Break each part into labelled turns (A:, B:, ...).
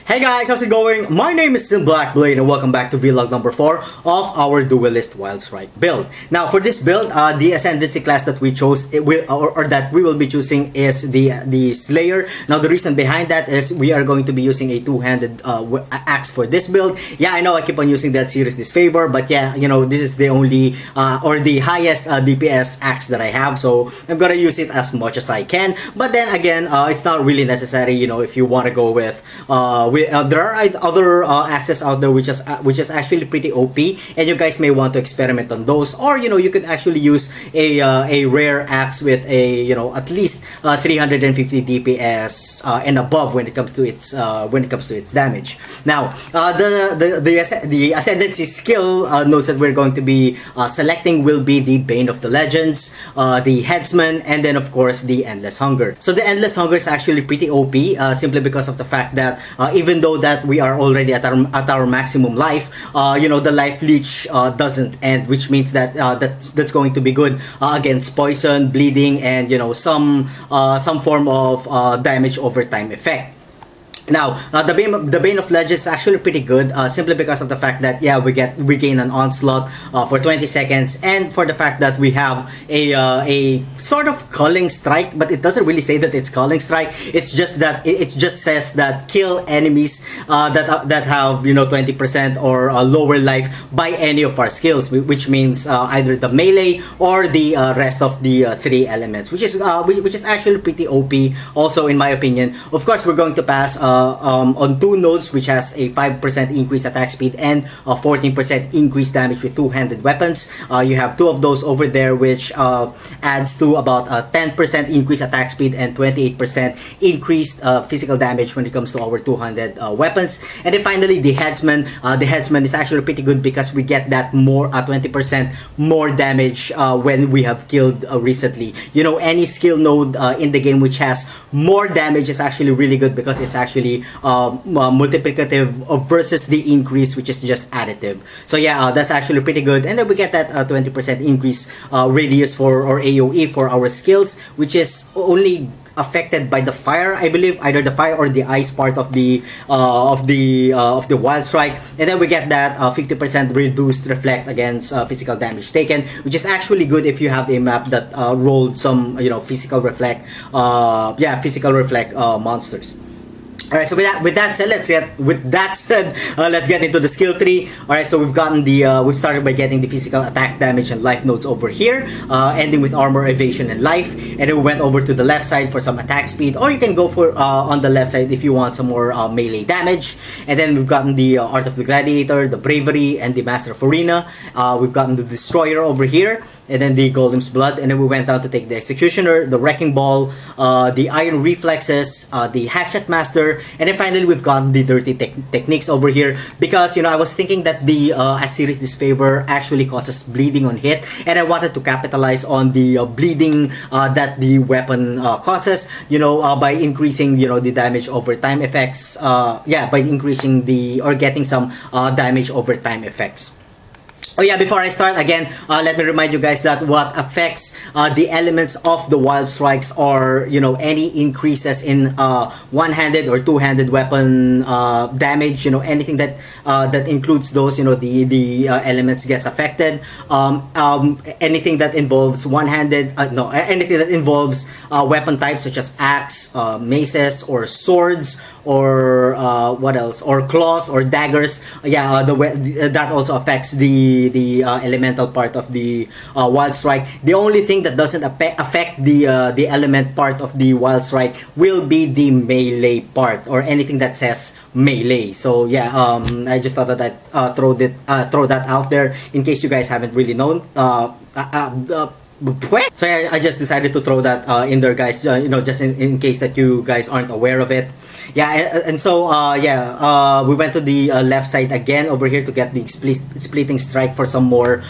A: Hey guys, how's it going? My name is still Blackblade and welcome back to vlog number 4 of our Duelist Wild Strike build. Now for this build, the Ascendancy class that we chose, or that we will be choosing is the Slayer. Now the reason behind that is we are going to be using a two-handed axe for this build. Yeah, I know I keep on using that series Disfavour, but yeah, you know, this is the only or the highest DPS axe that I have, so I'm gonna use it as much as I can. But then again, it's not really necessary, you know, if you want to go with there are other axes out there which is actually pretty OP, and you guys may want to experiment on those, or you know, you could actually use a rare axe with a, you know, at least 350 DPS and above when it comes to its damage. Now the Ascendancy skill nodes that we're going to be selecting will be the Bane of the Legends, the Headsman, and then of course the Endless Hunger. So the Endless Hunger is actually pretty OP simply because of the fact that even though that we are already at our maximum life, you know, the life leech doesn't end, which means that that's going to be good against poison, bleeding, and you know, some form of damage over time effect. Now, the Bane of Legends is actually pretty good, simply because of the fact that, yeah, we gain an onslaught for 20 seconds, and for the fact that we have a sort of culling strike, but it doesn't really say that it's culling strike. It's just that it just says that kill enemies that have, you know, 20% or lower life by any of our skills, which means either the melee or the rest of the three elements, which is actually pretty OP. Also, in my opinion, of course, we're going to pass on two nodes which has a 5% increased attack speed and a 14% increased damage with two-handed weapons. You have two of those over there, which adds to about a 10% increased attack speed and 28% increased physical damage when it comes to our two-handed weapons. And then finally, the Headsman. The Headsman is actually pretty good because we get that more 20% more damage when we have killed recently. You know, any skill node in the game which has more damage is actually really good because it's actually multiplicative versus the increase, which is just additive. So yeah, that's actually pretty good. And then we get that 20% increase radius for, or AoE for our skills, which is only affected by the fire, I believe, either the fire or the ice part of the wild strike. And then we get that 50% reduced reflect against physical damage taken, which is actually good if you have a map that rolled some, you know, physical reflect monsters. Alright, so with that said, let's get into the skill tree. Alright, so we've started by getting the physical attack, damage, and life nodes over here, ending with armor, evasion, and life. And then we went over to the left side for some attack speed, or you can go for on the left side if you want some more melee damage. And then we've gotten the Art of the Gladiator, the Bravery, and the Master of Arena. We've gotten the Destroyer over here, and then the Golem's Blood. And then we went down to take the Executioner, the Wrecking Ball, the Iron Reflexes, the Hatchet Master. And then finally, we've gotten the Dirty Techniques over here, because, you know, I was thinking that the Atziri's Disfavour actually causes bleeding on hit, and I wanted to capitalize on the bleeding that the weapon causes, you know, by increasing, you know, the damage over time effects, by increasing or getting some damage over time effects. Oh yeah, before I start again, let me remind you guys that what affects the elements of the wild strikes are, you know, any increases in one-handed or two-handed weapon damage, you know, anything that includes those, you know, the elements gets affected. Anything that involves anything that involves weapon types such as axe, maces, or swords, or what else, or claws or daggers, that also affects the elemental part of the wild strike. The only thing that doesn't affect the element part of the wild strike will be the melee part, or anything that says melee. So yeah, I just thought that I'd throw that out there in case you guys haven't really known. So yeah, I just decided to throw that in there, guys, you know, just in case that you guys aren't aware of it. Yeah, and so we went to the left side again over here to get the splitting strike for some more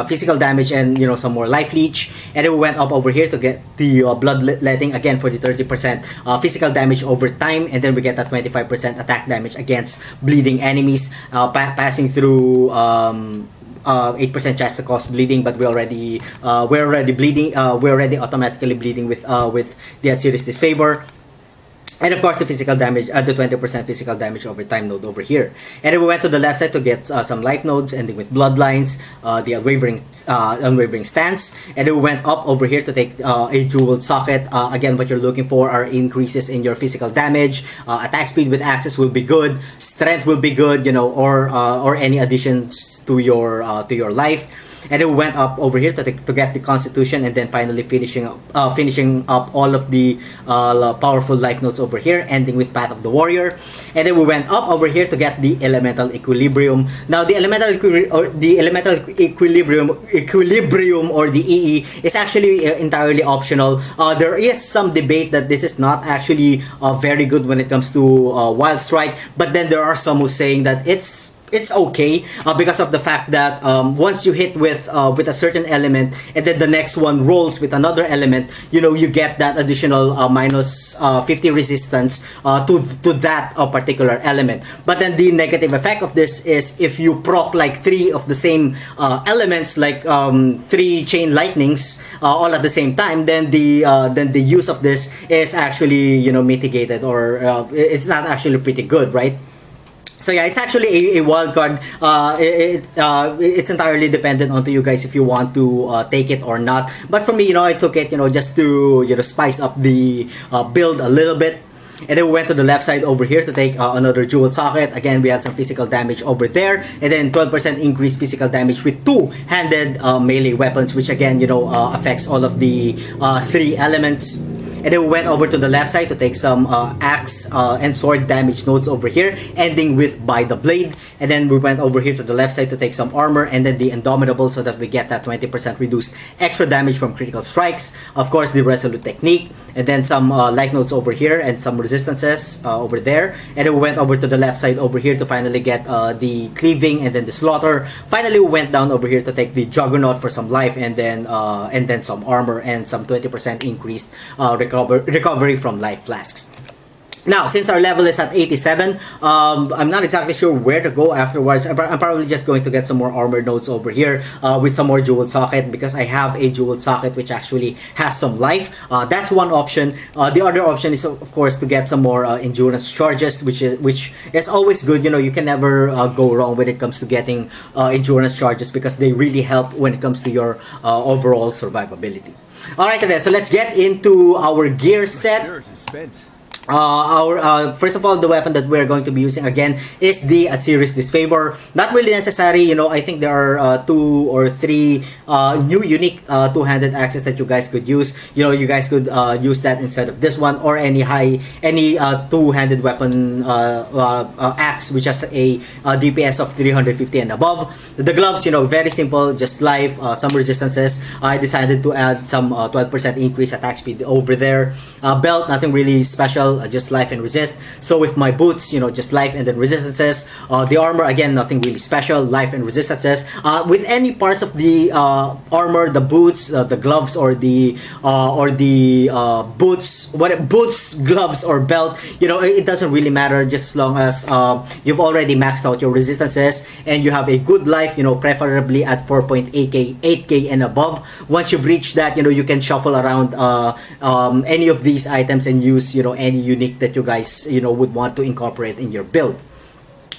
A: physical damage and, you know, some more life leech. And then we went up over here to get the bloodletting again for the 30% physical damage over time, and then we get that 25% attack damage against bleeding enemies, passing through 8% chance to cause bleeding, but we're already automatically bleeding with the Atziri's Disfavour. And of course, the physical damage, the 20% physical damage over time node over here. And then we went to the left side to get some life nodes, ending with bloodlines, the unwavering stance. And then we went up over here to take a jeweled socket. Again, what you're looking for are increases in your physical damage. Attack speed with axes will be good. Strength will be good, or any additions to your life. And then we went up over here to get the Constitution, and then finally finishing up all of the powerful life notes over here, ending with Path of the Warrior. And then we went up over here to get the Elemental Equilibrium. Now the Elemental Equilibrium or the EE is actually entirely optional. There is some debate that this is not actually very good when it comes to Wild Strike, but then there are some who saying that it's okay because of the fact that once you hit with a certain element and then the next one rolls with another element, you get that additional minus 50 resistance to that particular element. But then the negative effect of this is if you proc like 3 of the same elements, like 3 chain lightnings all at the same time, then the use of this is actually mitigated, or it's not actually pretty good, right? So yeah, it's actually a wild card. It's entirely dependent onto you guys if you want to take it or not. But for me, I took it, just to spice up the build a little bit. And then we went to the left side over here to take another jeweled socket. Again, we have some physical damage over there, and then 12% increased physical damage with 2-handed melee weapons, which again, affects all of the 3 elements. And then we went over to the left side to take some axe and sword damage nodes over here, ending with By the Blade. And then we went over here to the left side to take some armor and then the Indomitable, so that we get that 20% reduced extra damage from critical strikes. Of course, the Resolute Technique, and then some life nodes over here and some resistances over there. And then we went over to the left side over here to finally get the Cleaving and then the Slaughter. Finally, we went down over here to take the Juggernaut for some life, and then some armor and some 20% increased recovery from life flasks. Now, since our level is at 87, I'm not exactly sure where to go afterwards. I'm probably just going to get some more armor nodes over here with some more jeweled socket, because I have a jeweled socket which actually has some life. That's one option. The other option is, of course, to get some more endurance charges, which is always good. You can never go wrong when it comes to getting endurance charges, because they really help when it comes to your overall survivability. Alright, so let's get into our gear set. First of all, the weapon that we're going to be using again is the Atziri's Disfavour. Not really necessary, I think there are 2 or 3 new unique 2-handed axes that you guys could use. You guys could use that instead of this one, or any 2-handed weapon axe which has a DPS of 350 and above. The gloves, very simple, just life, some resistances. I decided to add some 12% increase attack speed over there. Belt, nothing really special. Just life and resist. So with my boots, just life and then resistances. The armor, again, nothing really special, life and resistances. With any parts of the armor, the boots, the gloves, or the boots, gloves, or belt, it doesn't really matter, just as long as you've already maxed out your resistances and you have a good life, preferably at 4.8k and above. Once you've reached that, you can shuffle around any of these items and use any unique that you guys would want to incorporate in your build.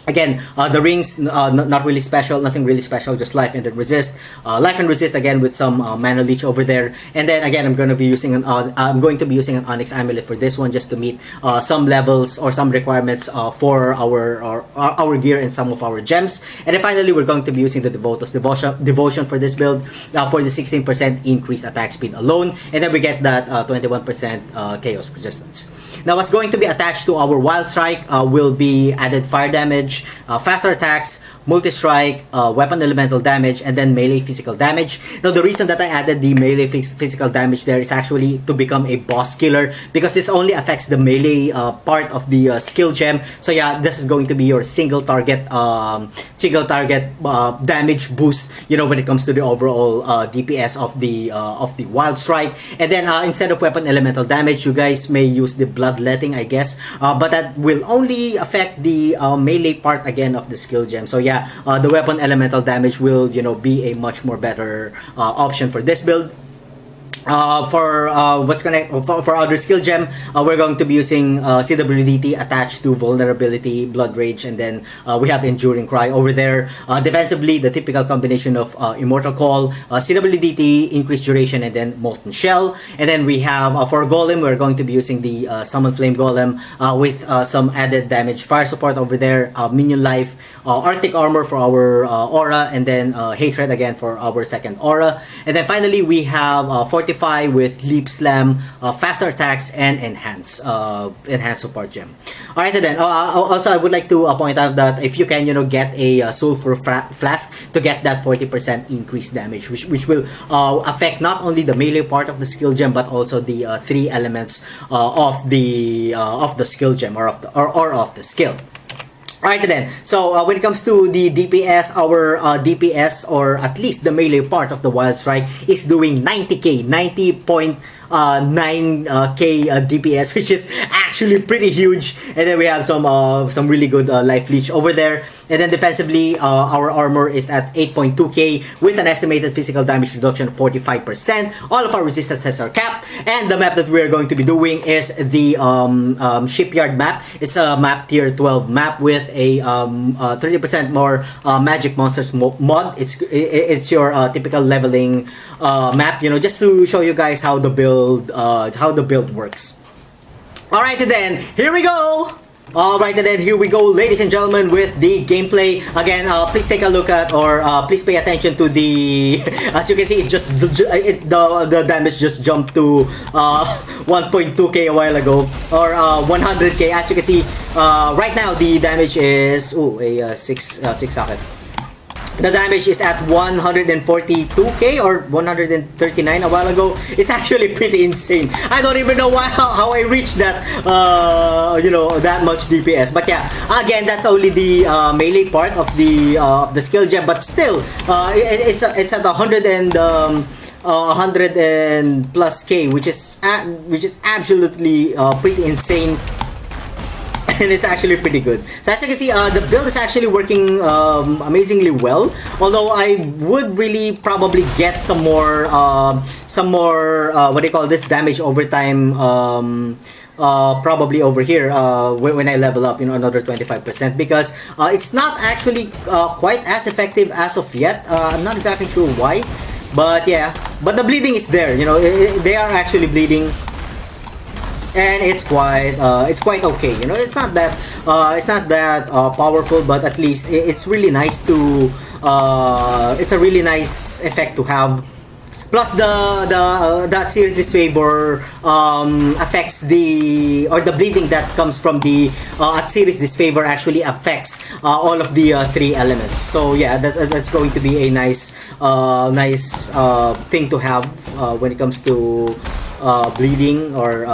A: Again, the rings, not really special, nothing really special, just life and then resist. Life and resist again with some mana leech over there. And then again, I'm going to be using an Onyx Amulet for this one, just to meet some levels or some requirements for our gear and some of our gems. And then finally, we're going to be using the Devoto's Devotion for this build for the 16% increased attack speed alone. And then we get that 21% chaos resistance. Now, what's going to be attached to our Wild Strike will be added fire damage, faster attacks, multi-strike, weapon elemental damage, and then melee physical damage. Now, the reason that I added the melee physical damage there is actually to become a boss killer, because this only affects the melee part of the skill gem. So yeah, this is going to be your single target damage boost, when it comes to the overall DPS of the Wild Strike. And then instead of weapon elemental damage, you guys may use the bloodletting, I guess, but that will only affect the melee part again of the skill gem. So yeah, the weapon elemental damage will be a much more better option for this build. For other skill gem, we're going to be using CWDT attached to vulnerability, blood rage, and then we have enduring cry over there. Defensively, the typical combination of immortal call, CWDT, increased duration, and then molten shell. And then we have for golem, we're going to be using the summon flame golem with some added damage, fire support over there, minion life, arctic armor for our aura, and then hatred again for our second aura. And then finally we have fortify with leap slam, faster attacks, and enhance support gem. All right, and then also I would like to point out that if you can, get a sulfur flask to get that 40% increased damage, which will affect not only the melee part of the skill gem but also the three elements of the skill gem or of the skill. Alright then, so when it comes to the DPS, our DPS, or at least the melee part of the Wild Strike, is doing 90k, 90.9k DPS, which is actually pretty huge. And then we have some really good life leech over there. And then defensively, our armor is at 8.2k with an estimated physical damage reduction of 45%. All of our resistances are capped. And the map that we're going to be doing is the Shipyard map. It's a map tier 12 map with a 30% more magic monsters mod. It's your typical leveling map, just to show you guys how the build works. Alright then, here we go! Alright, and then here we go, ladies and gentlemen, with the gameplay. Again, please take a look at, or please pay attention to the, as you can see, the damage just jumped to 1.2k a while ago, or 100k. As you can see, right now the damage is a 6 socket. The damage is at 142k or 139 a while ago. It's actually pretty insane. I don't even know how I reached that that much DPS. But yeah, again, that's only the melee part of the skill gem. But still, it's at 100 and plus k, which is absolutely pretty insane. And it's actually pretty good. So as you can see, the build is actually working amazingly well. Although I would really probably get some more what do you call this, damage over time. Probably over here when I level up, another 25%, because it's not actually quite as effective as of yet. I'm not exactly sure why, but yeah. But the bleeding is there. They are actually bleeding. And it's quite okay. It's not that powerful, but at least it's really nice to it's a really nice effect to have. Plus that series Disfavour affects the bleeding that comes from the Atziri Disfavour actually affects all of the three elements. So yeah, that's going to be a nice thing to have when it comes to bleeding, or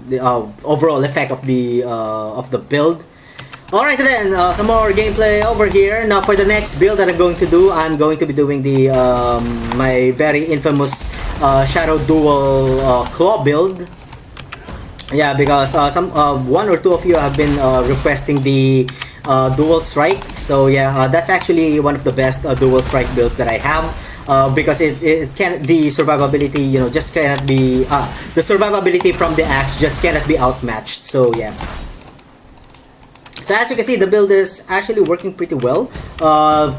A: the overall effect of the build. Alright then, some more gameplay over here. Now for the next build that I'm going to do, I'm going to be doing the my very infamous Shadow Dual Claw build. Yeah, because some one or two of you have been requesting the Dual Strike. So yeah, that's actually one of the best Dual Strike builds that I have. Because the survivability, just cannot be the survivability from the axe just cannot be outmatched. So yeah. So as you can see, the build is actually working pretty well.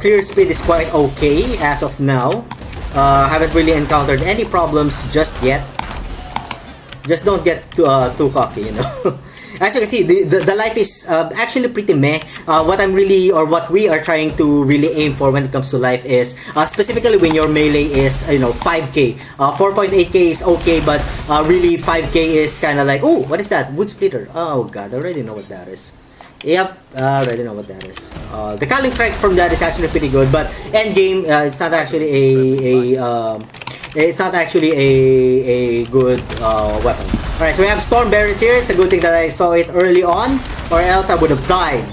A: Clear speed is quite okay as of now. Haven't really encountered any problems just yet. Just don't get too cocky, As you can see, the life is actually pretty meh. What we are trying to really aim for when it comes to life is specifically when your melee is 5k. 4.8k is okay, but really 5k is kind of like, oh, what is that? Wood splitter. Oh god, I already know what that is. Yep, I already know what that is. The Calling Strike from that is actually pretty good, but end game, it's not actually a good weapon. Alright, so we have Storm Berries here. It's a good thing that I saw it early on, or else I would have died.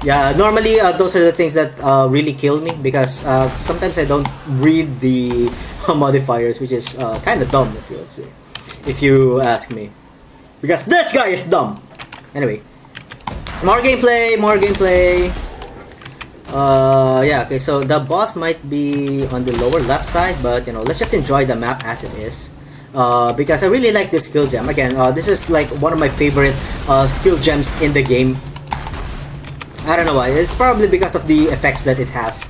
A: Yeah, normally those are the things that really kill me, because sometimes I don't read the modifiers, which is kind of dumb if you ask me. Because this guy is dumb. Anyway. More gameplay. Yeah, okay, so the boss might be on the lower left side, but let's just enjoy the map as it is. because I really like this skill gem. Again, this is like one of my favorite skill gems in the game. I don't know why. It's probably because of the effects that it has.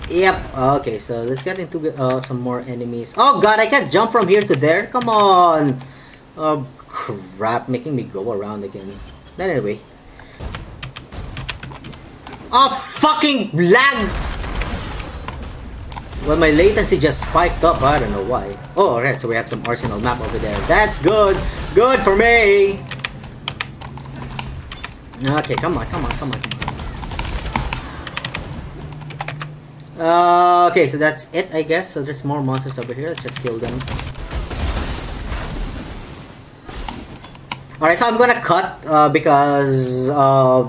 A: Yep. Okay, so let's get into some more enemies. Oh god, I can't jump from here to there. Come on. Oh crap, making me go around again. But anyway. Oh fucking lag! Well, my latency just spiked up. I don't know why. Oh, alright. So we have some arsenal map over there. That's good. Good for me. Okay, come on, come on, come on. Okay, so that's it, I guess. So there's more monsters over here. Let's just kill them. Alright, so I'm gonna cut because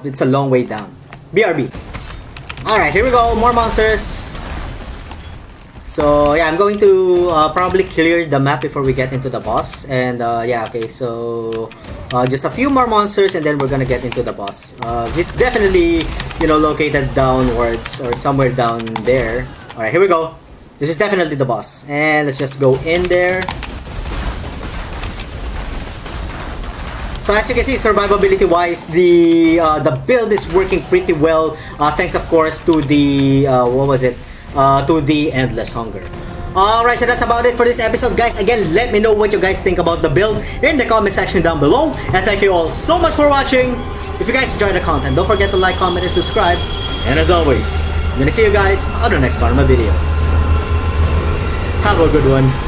A: it's a long way down. BRB. Alright, here we go. More monsters. So yeah, I'm going to probably clear the map before we get into the boss. And yeah, okay, so just a few more monsters and then we're gonna get into the boss. He's definitely, you know, located downwards or somewhere down there. Alright, here we go. This is definitely the boss. And let's just go in there. So as you can see, survivability wise, the build is working pretty well. Thanks of course to the what was it? To the Endless Hunger. Alright, so that's about it for this episode, guys. Again, let me know what you guys think about the build in the comment section down below. And thank you all so much for watching. If you guys enjoyed the content, don't forget to like, comment, and subscribe. And as always, I'm gonna see you guys on the next part of my video. Have a good one.